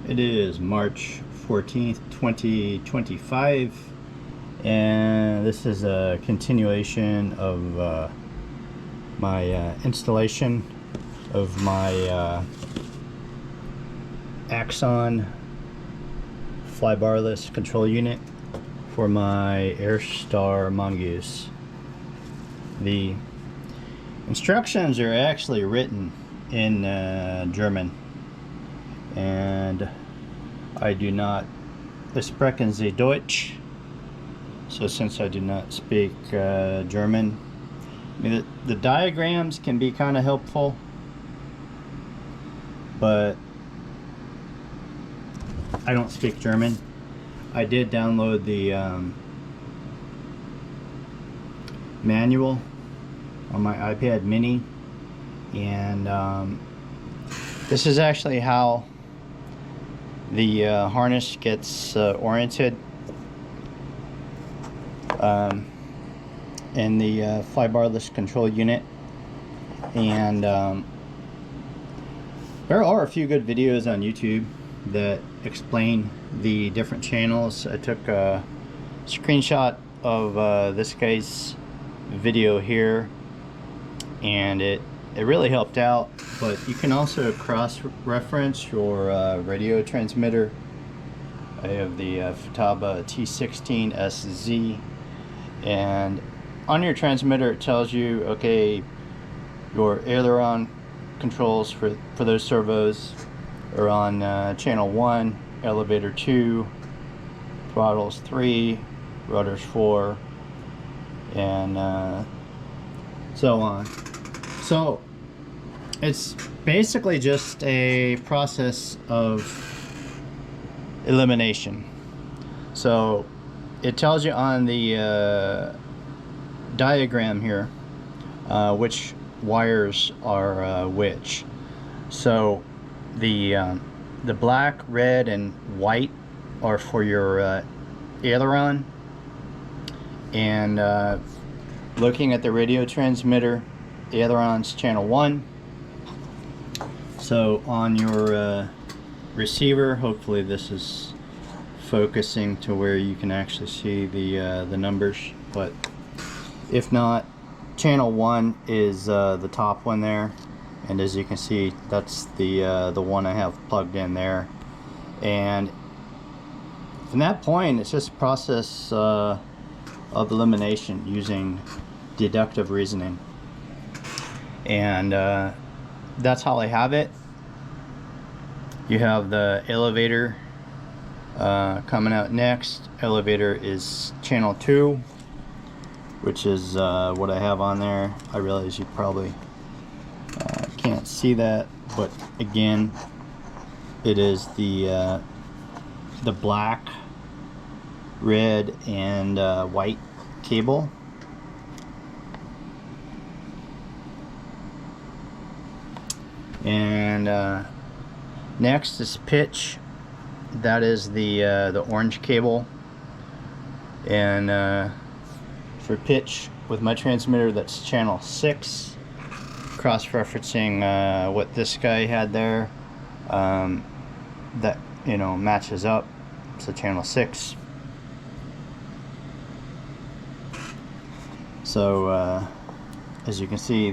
It is March 14th, 2025, and this is a continuation of my installation of my Axon flybarless control unit for my Airstar mongoose. The instructions are actually written in German, and I do not sprechen Sie Deutsch, so since I do not speak German, I mean, the diagrams can be kind of helpful, but I don't speak German. I did download the manual on my iPad mini, and this is actually how the harness gets oriented in the flybarless control unit. And there are a few good videos on YouTube that explain the different channels. I took a screenshot of this guy's video here, and it really helped out. But you can also cross-reference your radio transmitter. I have the Futaba T16SZ, and on your transmitter it tells you, okay, your aileron controls for those servos are on channel 1, elevator 2, throttles 3, rudders 4, and so on. So it's basically just a process of elimination. So it tells you on the diagram here which wires are which. So the black, red, and white are for your aileron, and looking at the radio transmitter, the aileron's channel 1. So on your receiver, hopefully this is focusing to where you can actually see the numbers, but if not, channel 1 is the top one there, and as you can see, that's the one I have plugged in there. And from that point, it's just a process of elimination using deductive reasoning, and that's how I have it. You have the elevator coming out next. Elevator is channel 2, which is what I have on there. I realize you probably can't see that, but again, it is the black, red, and white cable. And next is pitch. That is the orange cable. And for pitch with my transmitter, that's channel 6. Cross-referencing what this guy had there, that matches up. So channel 6. So as you can see,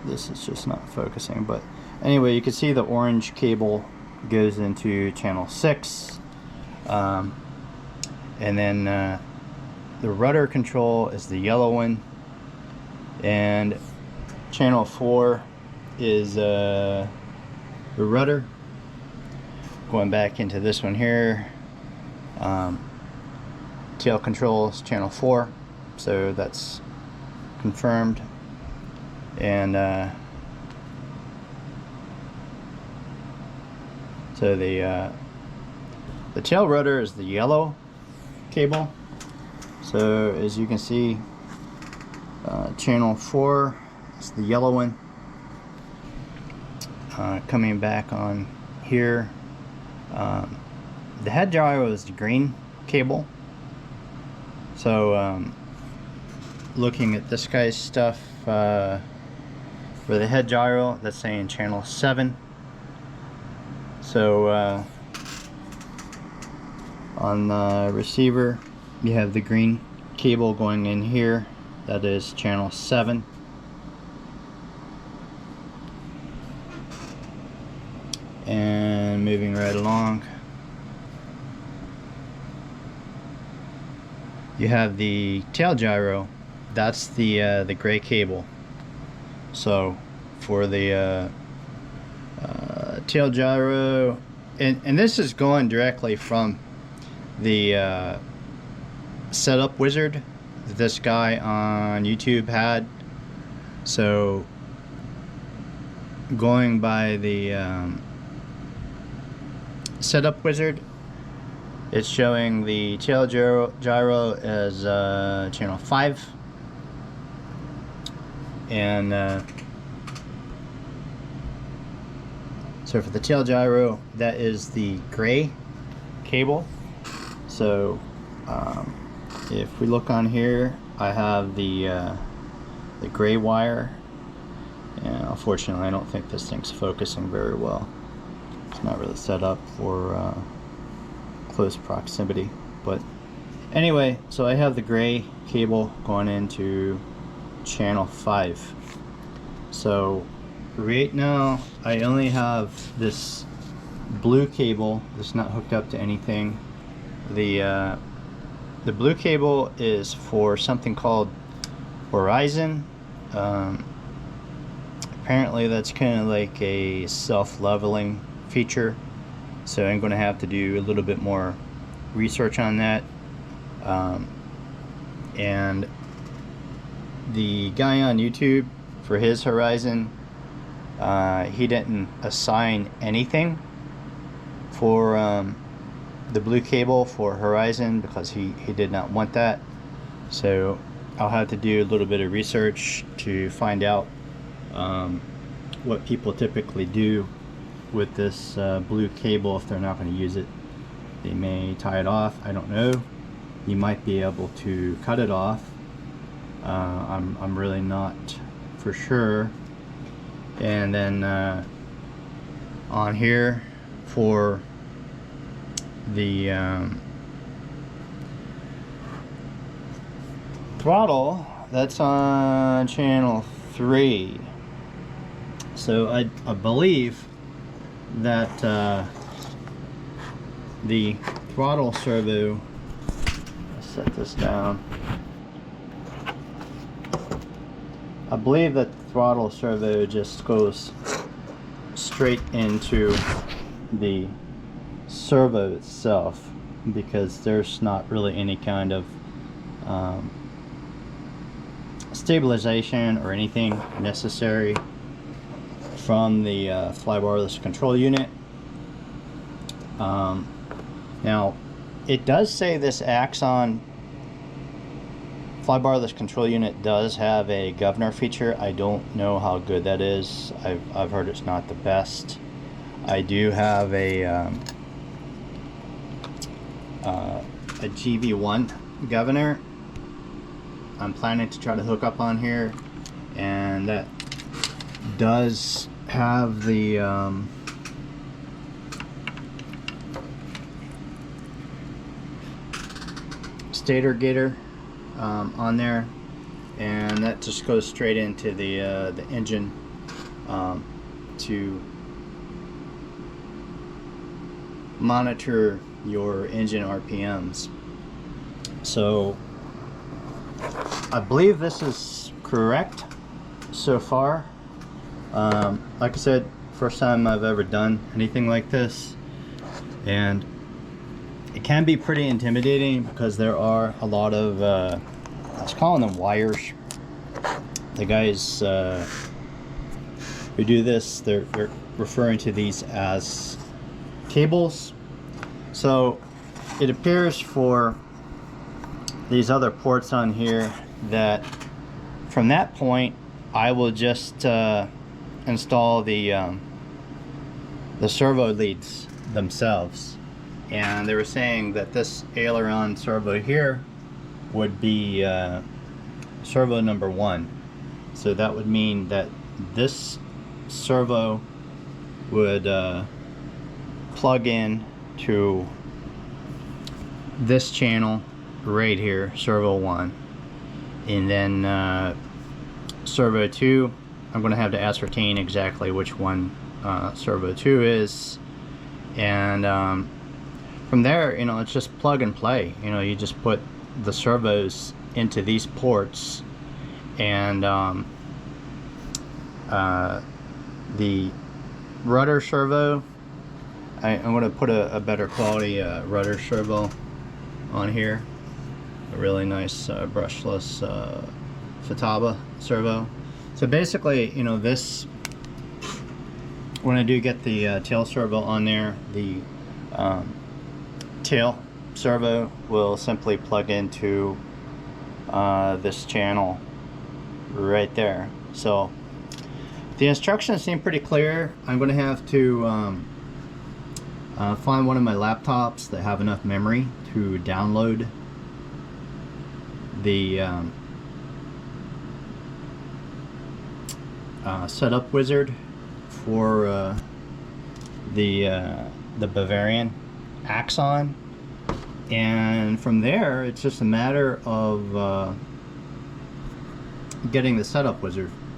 this is just not focusing, but anyway, you can see the orange cable goes into channel 6, and then the rudder control is the yellow one, and channel 4 is the rudder. Going back into this one here, tail control is channel 4, so that's confirmed. And so the tail rudder is the yellow cable. So as you can see, channel 4 is the yellow one. Coming back on here, the head gyro is the green cable. So looking at this guy's stuff, for the head gyro, that's saying channel 7. So on the receiver, you have the green cable going in here. That is channel 7. And moving right along, you have the tail gyro. That's the gray cable. So for the tail gyro, and this is going directly from the setup wizard that this guy on YouTube had. So going by the setup wizard, it's showing the tail gyro as channel 5, and so for the tail gyro, that is the gray cable. So if we look on here, I have the gray wire, and unfortunately I don't think this thing's focusing very well. It's not really set up for close proximity, but anyway, so I have the gray cable going into channel 5. So right now I only have this blue cable that's not hooked up to anything. The blue cable is for something called Horizon. Apparently that's kind of like a self-leveling feature, so I'm going to have to do a little bit more research on that. And the guy on YouTube, for his Horizon, he didn't assign anything for the blue cable for Horizon because he did not want that. So I'll have to do a little bit of research to find out what people typically do with this blue cable if they're not going to use it. They may tie it off, I don't know. You might be able to cut it off. I'm really not for sure. And then on here for the throttle, that's on channel 3. So I believe that the throttle servo, let's set this down. I believe that the throttle servo just goes straight into the servo itself, because there's not really any kind of stabilization or anything necessary from the fly wireless control unit. Now it does say this Axon fly wireless control unit does have a governor feature. I don't know how good that is. I've heard it's not the best. I do have a GV1 governor I'm planning to try to hook up on here, and that does have the stator gator on there, and that just goes straight into the engine to monitor your engine RPMs. So I believe this is correct so far. Like I said, first time I've ever done anything like this, and it can be pretty intimidating because there are a lot of I was calling them wires. The guys who do this, they're referring to these as cables. So it appears for these other ports on here that from that point I will just install the servo leads themselves. And they were saying that this aileron servo here would be servo number 1. So that would mean that this servo would plug in to this channel right here, servo 1, and then servo 2, I'm going to have to ascertain exactly which one servo 2 is, and from there, you know, it's just plug and play. You know, you just put the servos into these ports, and the rudder servo, I'm going to put a better quality rudder servo on here, a really nice brushless Futaba servo. So basically, you know, this, when I do get the tail servo on there, the tail servo will simply plug into this channel right there. So the instructions seem pretty clear. I'm going to have to find one of my laptops that have enough memory to download the setup wizard for the Bavarian Axon, and from there it's just a matter of getting the setup wizard